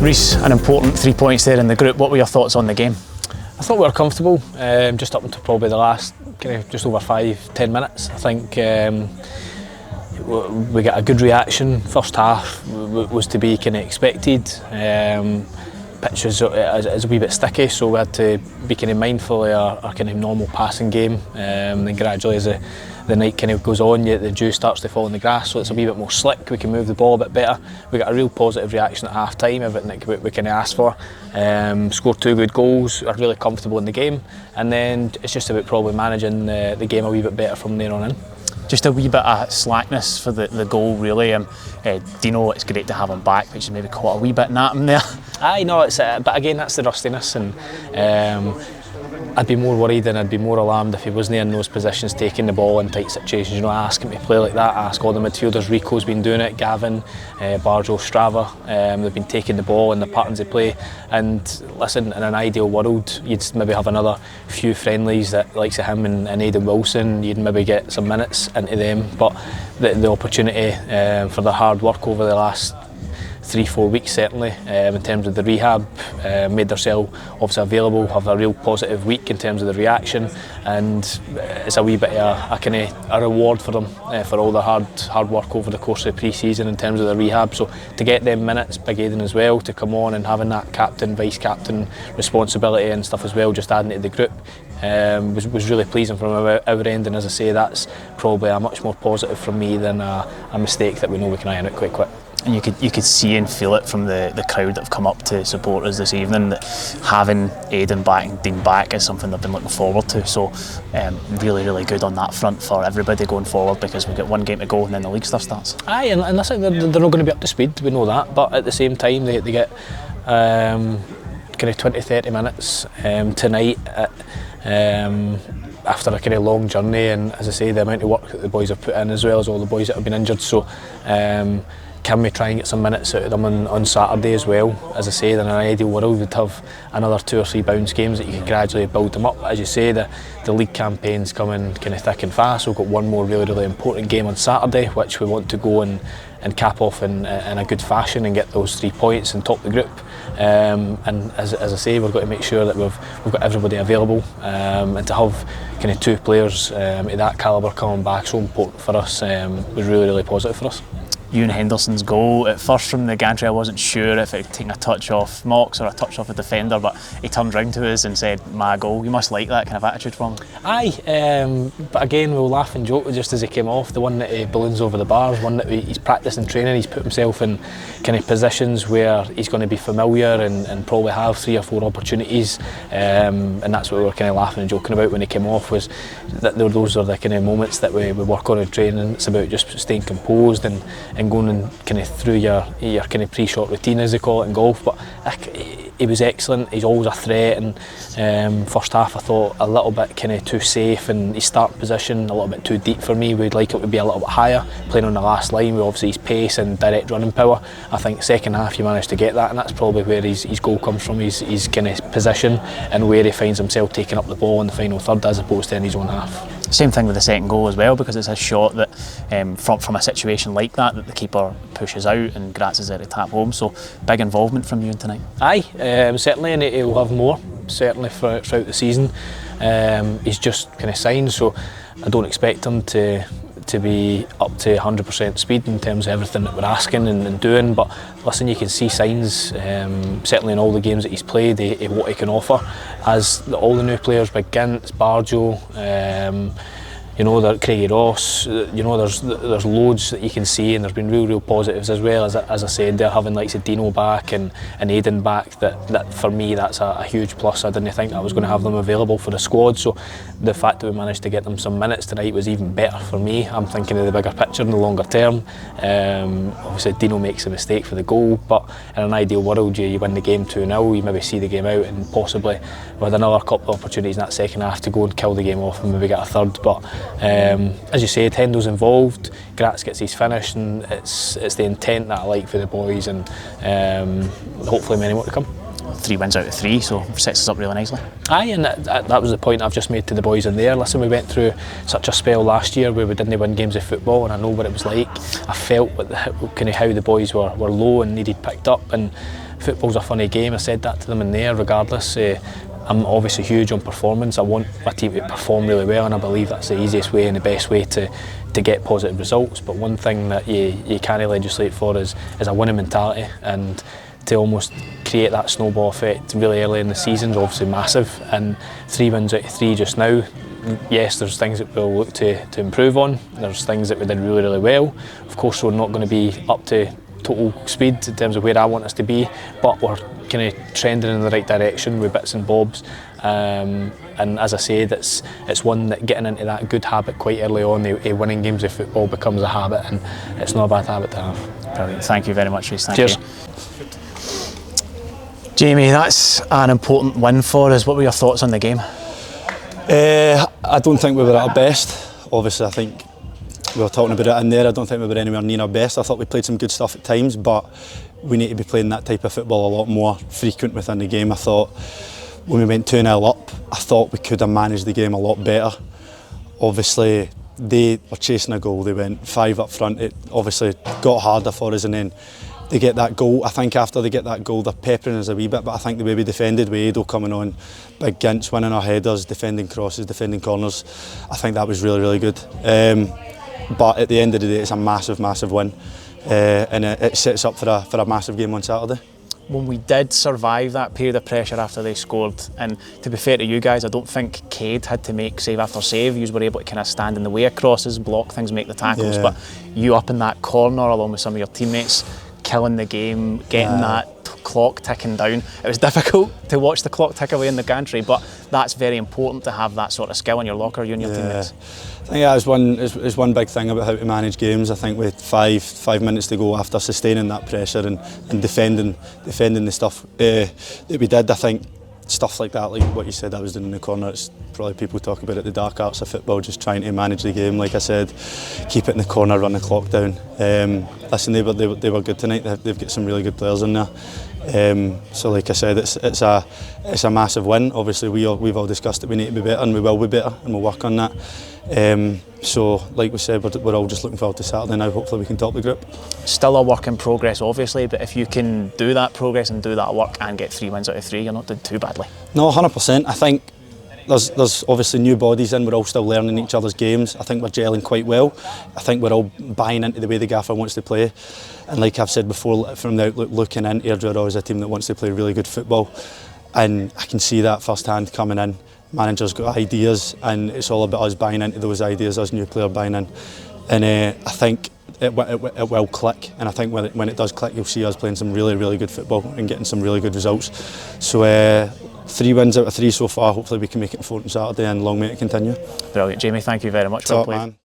Rhys, an important 3 points there in the group. What were your thoughts on the game? I thought we were comfortable, just up until probably the last just over 5-10 minutes. I think we got a good reaction. First half was to be expected. Pitch is a wee bit sticky, so we had to be mindful of our normal passing game. Then gradually, as the night goes on, the dew starts to fall in the grass, so it's a wee bit more slick. We can move the ball a bit better. We got a real positive reaction at half time. Everything that we asked for. Scored 2 good goals. Are really comfortable in the game, and then it's just about probably managing the game a wee bit better from there on in. Just a wee bit of slackness for the goal, really. Dino, it's great to have him back, but he's maybe caught a wee bit napping there. Aye, no, but again, that's the rustiness, and I'd be more worried and I'd be more alarmed if he wasn't in those positions, taking the ball in tight situations. Ask him to play like that. Ask all the midfielders. Rico's been doing it. Gavin, Barjonas, Strava. They've been taking the ball in the patterns they play. And listen, in an ideal world, you'd maybe have another few friendlies that likes of him and Aidan Wilson. You'd maybe get some minutes into them. But the opportunity for the hard work over the last 3-4 weeks, certainly, in terms of the rehab, made themselves obviously available, have a real positive week in terms of the reaction, and it's a wee bit of a reward for them for all the hard work over the course of the pre-season in terms of the rehab. So to get them minutes, Big Aidan as well, to come on and having that captain, vice-captain responsibility and stuff as well, just adding to the group, was really pleasing from our end, and as I say, that's probably a much more positive from me than a mistake that we know we can iron out quite quick. And you could see and feel it from the crowd that have come up to support us this evening, that having Aidan back and Dean back is something they've been looking forward to. So really good on that front for everybody going forward, because we've got 1 game to go and then the league stuff starts. Aye, and listen, they're not going to be up to speed, we know that, but at the same time they get 20-30 minutes tonight after a long journey, and as I say, the amount of work that the boys have put in, as well as all the boys that have been injured. So can we try and get some minutes out of them on Saturday as well? As I say, in an ideal world, we'd have another 2 or 3 bounce games that you could gradually build them up. As you say, the league campaign's coming thick and fast. We've got 1 more really important game on Saturday, which we want to go and cap off in a good fashion and get those 3 points and top the group. And as I say, we've got to make sure that we've got everybody available, and to have 2 players of that calibre coming back, so important for us, was really positive for us. Ewan Henderson's goal, at first from the gantry I wasn't sure if it had taken a touch off Mox or a touch off a defender, but he turned round to us and said, "My goal." You must like that kind of attitude from him. Aye, but again, we'll laugh and joke just as he came off. The one that he balloons over the bars, one that he's practiced in training, he's put himself in positions where he's going to be familiar and probably have 3 or 4 opportunities, and that's what we were laughing and joking about when he came off, was that those are the moments that we work on in training. It's about just staying composed and going and through your pre-shot routine, as they call it in golf. But he was excellent. He's always a threat, and first half I thought a little bit too safe, and his start position a little bit too deep for me. We'd like it to be a little bit higher, playing on the last line with obviously his pace and direct running power. I think second half he managed to get that, and that's probably where his goal comes from, his position and where he finds himself taking up the ball in the final third as opposed to in his own half. Same thing with the second goal as well, because it's a shot that from a situation like that the keeper pushes out and Graz is there to tap home. So big involvement from you tonight. Aye, certainly, and he'll have more certainly throughout the season. He's just signed, so I don't expect him to be up to 100% speed in terms of everything that we're asking and doing. But listen, you can see signs, certainly in all the games that he's played, what he can offer. As all the new players, Big Gint, Barjo, Craigie Ross, there's loads that you can see, and there's been real positives as well. As I said, they're having likes of Dino back and Aidan back. That for me, that's a huge plus. I didn't think I was going to have them available for the squad, so the fact that we managed to get them some minutes tonight was even better for me. I'm thinking of the bigger picture in the longer term. Obviously Dino makes a mistake for the goal, but in an ideal world you win the game 2-0, you maybe see the game out and possibly with another couple of opportunities in that second half to go and kill the game off and maybe get a third. But as you said, Hendo's involved, Graz gets his finish, and it's the intent that I like for the boys, and hopefully many more to come. 3 wins out of 3, so sets us up really nicely. Aye, and that was the point I've just made to the boys in there. Listen, we went through such a spell last year where we didn't win games of football, and I know what it was like. I felt how the boys were low and needed picked up, and football's a funny game. I said that to them in there. Regardless, I'm obviously huge on performance. I want my team to perform really well, and I believe that's the easiest way and the best way to get positive results. But one thing that you can't legislate for is a winning mentality, and to almost create that snowball effect really early in the season is obviously massive. And 3 wins out of 3 just now. Yes, there's things that we'll look to improve on. There's things that we did really, really well. Of course, we're not going to be up to total speed in terms of where I want us to be, but we're kind of trending in the right direction with bits and bobs. And as I said, it's one that getting into that good habit quite early on, winning games of football becomes a habit, and it's not a bad habit to have. Brilliant. Thank you very much, Rhys. Thank Cheers. you. Jamie, that's an important win for us. What were your thoughts on the game? I don't think we were at our best. Obviously, I think we were talking about it in there. I don't think we were anywhere near our best. I thought we played some good stuff at times, but we need to be playing that type of football a lot more frequent within the game. I thought when we went 2-0 up, I thought we could have managed the game a lot better. Obviously, they were chasing a goal. They went 5 up front. It obviously got harder for us, and then they get that goal. I think after they get that goal, they're peppering us a wee bit, but I think the way we defended with Ado coming on, big gints, winning our headers, defending crosses, defending corners, I think that was really, really good. But at the end of the day, it's a massive, massive win, and it sets up for a massive game on Saturday. When we did survive that period of pressure after they scored, and to be fair to you guys, I don't think Cade had to make save after save. You were able to kind of stand in the way of crosses, block things, make the tackles, but you up in that corner along with some of your teammates, killing the game, getting that clock ticking down. It was difficult to watch the clock tick away in the gantry, but that's very important to have that sort of skill in your locker, you and your teammates. I think that is one big thing about how to manage games. I think with five minutes to go after sustaining that pressure and defending the stuff that we did, I think stuff like that, like what you said I was doing in the corner, it's probably people talk about it, the dark arts of football, just trying to manage the game. Like I said, keep it in the corner, run the clock down. Listen, they were good tonight. They've got some really good players in there. So like I said, it's a massive win. Obviously we've all discussed that we need to be better, and we will be better, and we'll work on that. So like we said, we're all just looking forward to Saturday now. Hopefully we can top the group. Still a work in progress obviously, but if you can do that progress and do that work and get 3 wins out of 3, you're not doing too badly. No, 100%. I think there's obviously new bodies in, we're all still learning each other's games. I think we're gelling quite well. I think we're all buying into the way the gaffer wants to play. And like I've said before, from the outlook looking in, Airdrie are always a team that wants to play really good football. And I can see that firsthand coming in. Manager's got ideas, and it's all about us buying into those ideas, us new player buying in. And I think it will click, and I think when it does click, you'll see us playing some really, really good football and getting some really good results. So 3 wins out of 3 so far. Hopefully we can make it 4 on Saturday, and long may it continue. Brilliant, Jamie. Thank you very much. Top man.